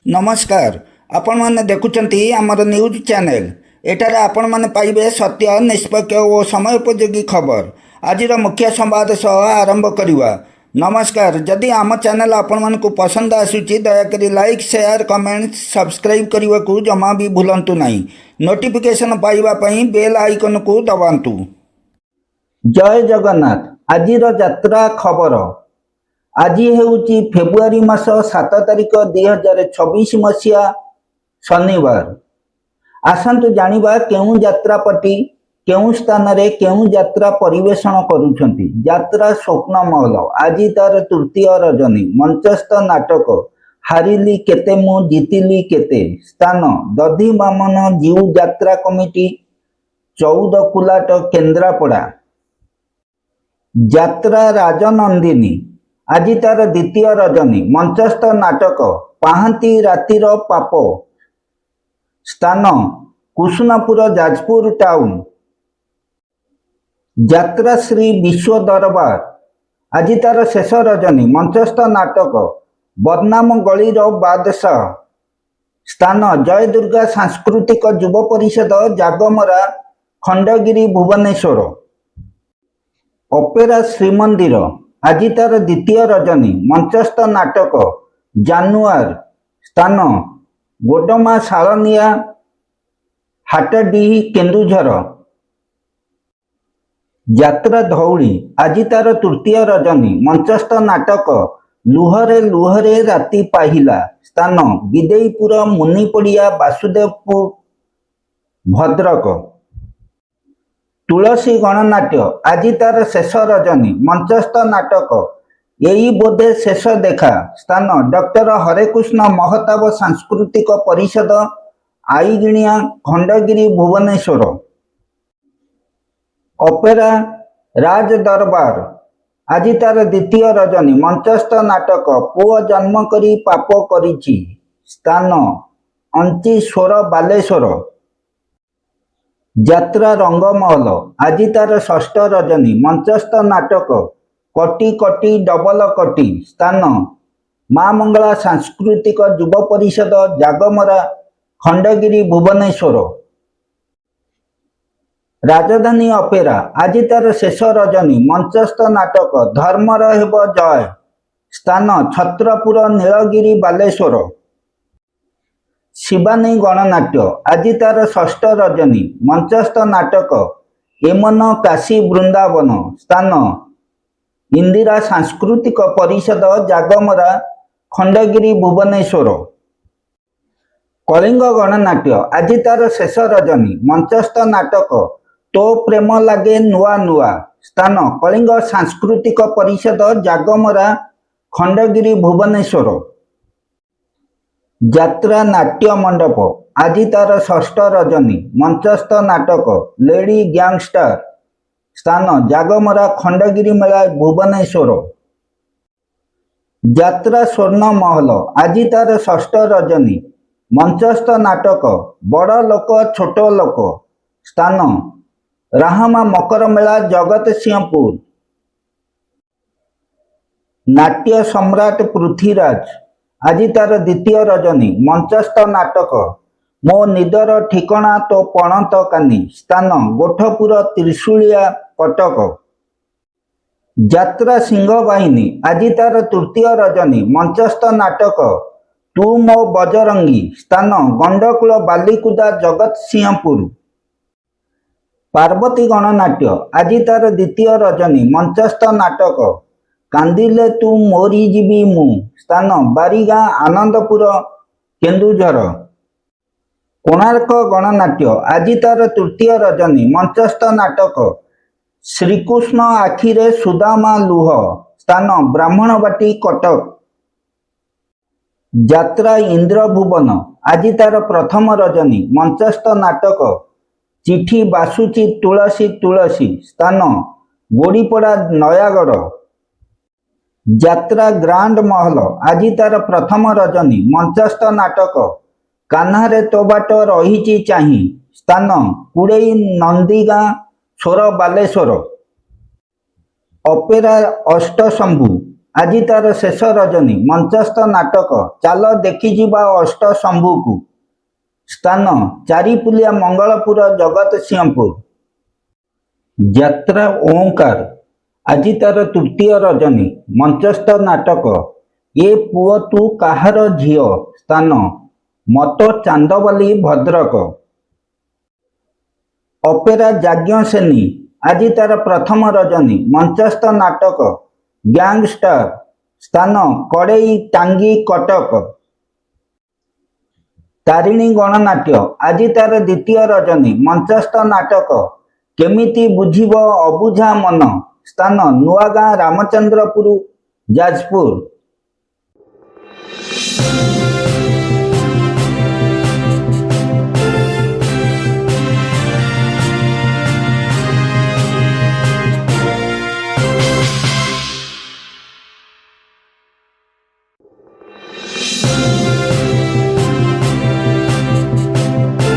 नमस्कार आपण मैंने देखुंट आमर न्यूज चैनल एठार आपण मैंने पाइबे सत्य निष्पक्ष और समयोपयोगी खबर आज मुख्य संवाद सह आरंभ करवा। नमस्कार जदि आम चैनल आपण मानक पसंद आसूची दयाकोरी लाइक शेयर कमेंट सब्सक्राइब करने को जमा भी भूलंतु नहीं। नोटिफिकेशन पाइबापी बेल आइकन को दबातु। जय जगन्नाथ। आज यात्रा खबर आज हेउची फेब्रुआरी मास 7 तारिख 2026 मसीहा शनिवार। आसतु जानिबा केउ यात्रापटी केउ स्थान रे केउ यात्रा परिवेषण करुछंती। यात्रा स्वप्नमहल आज तार तृतीय रजनी। मंचस्थ नाटक हारिली केते मु जीतिली केते। स्थान दधी बामन जीव यात्रा कमिटी 14 कुलाट केन्द्रापड़ा। यात्रा राजनंदिनी आज तार द्वितीय रजनी। मंचस्थ नाटक पाहांती रातिर पाप। स्थान कुसुनापुर जाजपुर टाउन। यात्रा श्री विश्व दरबार आज तार शेष रजनी। मंचस्थ नाटक बदनाम गलीर बादशाह। स्थान जय दुर्गा सांस्कृतिक युव परिषद जागमरा खंडगिरी भुवनेश्वर। अपेरा श्रीमंदिर आज तार द्वितीय रजनी। मंचस्थ नाटक जानुआर। स्थान गोडमा शालनिया हाटडीही केन्दुझर। यात्रा धौली आज तार तृतीय रजनी। मंचस्थ नाटक लुहरे लुहरे राति पाहिला। स्थान विदेईपुर मुनिपड़िया वासुदेवपुर भद्रक। तुलसी गणनाट्य आज तार शेष रजनी। मंचस्थ नाटक यही बोधे शेष देखा। स्थान डॉक्टर हरेकृष्ण महताब सांस्कृतिक परिषद आईगिणिया खंडगिरी भुवनेश्वर। अपेरा राज दरबार आज तार द्वितीय रजनी। मंचस्थ नाटक पुओ जन्म करी पाप करिछि। स्थान अंचिस्वर बालेश्वर। यात्रा रंगमहल आज तार षष्ठ रजनी। मंचस्थ नाटक कटी कटी डबल कटी। स्थान माँ मंगला सांस्कृतिक युव परिषद जागमरा खंडगिरी भुवनेश्वर। राजधानी अपेरा आज तार शेष रजनी। मंचस्थ नाटक धर्मर हेब जय। स्थान छत्रपुर नीलगिरी बालेश्वर। शिवानी गणनाट्य आज तार षष्ठ रजनी। मंचस्थ नाटक एमन काशी वृंदावन। स्थान इंदिरा सांस्कृतिक परिषद जागमरा खंडगिरी भुवनेश्वर। कलिंग गणनाट्य आज तार शेष रजनी। मंचस्थ नाटक तो प्रेम लागे नुआ नुआ। स्थान कलिंग सांस्कृतिक परिषद जागमरा खंडगिरी भुवनेश्वर। यात्रा नाट्य मंडप आज तार षष्ठ रजनी। मंचस्थ नाटक लेडी गैंगस्टर। स्थान जागमरा खंडगिरी मेला भुवनेश्वर। यात्रा स्वर्ण महल आज तार षष्ठ रजनी। मंचस्थ नाटक बड़ लोक छोट लोक। स्थान राहमा मकर मेला जगत सिंहपुर। नाट्य सम्राट पृथ्वीराज आज तार द्वितीय रजनी। मंचस्थ नाटक मो निदर ठिकणा तो पणत कानी। स्थान गोठपुर त्रिशूलिया कटक। यात्रा सिंह बाहिनी आज तार तृतीय रजनी। मंचस्थ नाटक तू मो बजरंगी। स्थान गंडकुल बालिकुदा जगत सिंहपुर। पार्वती गणनाट्य आज तार द्वितीय रजनी। मंचस्थ नाटक कांदिले तू मोरी जीवी मु। स्थान बारीगां आनंदपुर केन्दुझर। कोणार्क गणनाट्य आज तार तृतीय रजनी। मंचस्थ नाटक श्रीकृष्ण आखिरे सुदामा लुह। स्थान ब्राह्मणबाटी कटक। यात्रा इंद्रभुवन आज तार प्रथम रजनी। मंचस्थ नाटक चिठी बासुची तुलसी तुलसी। स्थान गोड़ीपड़ा नयागढ़। यात्रा ग्रांड महल आज तार प्रथम रजनी। मंचस्थ नाटक कान्हारे तो बाट रही चाही। ସ୍ଥାନ କୁଡ଼େଇ ନନ୍ଦିଗାଁ ସ୍ୱର ବାଲେଶ୍ୱର। ଅପେରା ଅଷ୍ଟଶମ୍ଭୁ ଆଜି ତାର ଶେଷ ରଜନୀ ମଞ୍ଚସ୍ଥ ନାଟକ ଚାଲ ଦେଖିଯିବା ଅଷ୍ଟଶମ୍ଭୁକୁ। ସ୍ଥାନ ଚାରିପୁଲିଆ ମଙ୍ଗଳପୁର ଜଗତସିଂହପୁର। ଯାତ୍ରା ଓଁକାର ଆଜି ତାର ତୃତୀୟ ରଜନୀ ମଞ୍ଚସ୍ଥ ନାଟକ ଏ ପୁଅ ତୁ କାହାର ଝିଅ। ସ୍ଥାନ ମତ ଚାନ୍ଦବାଲି ଭଦ୍ରକ। ଅପେରା ଯାଜ୍ଞସେନୀ ଆଜି ତାର ପ୍ରଥମ ରଜନୀ ମଞ୍ଚସ୍ଥ ନାଟକ ଗ୍ୟାଙ୍ଗଷ୍ଟର। ସ୍ଥାନ କଡ଼େଇ ଟାଙ୍ଗୀ କଟକ। ତାରିଣୀ ଗଣନାଟ୍ୟ ଆଜି ତାର ଦ୍ୱିତୀୟ ରଜନୀ ମଞ୍ଚସ୍ଥ ନାଟକ କେମିତି ବୁଝିବ ଅବୁଝା ମନ। ସ୍ଥାନ ନୂଆଗାଁ ରାମଚନ୍ଦ୍ରପୁର ଯାଜପୁର।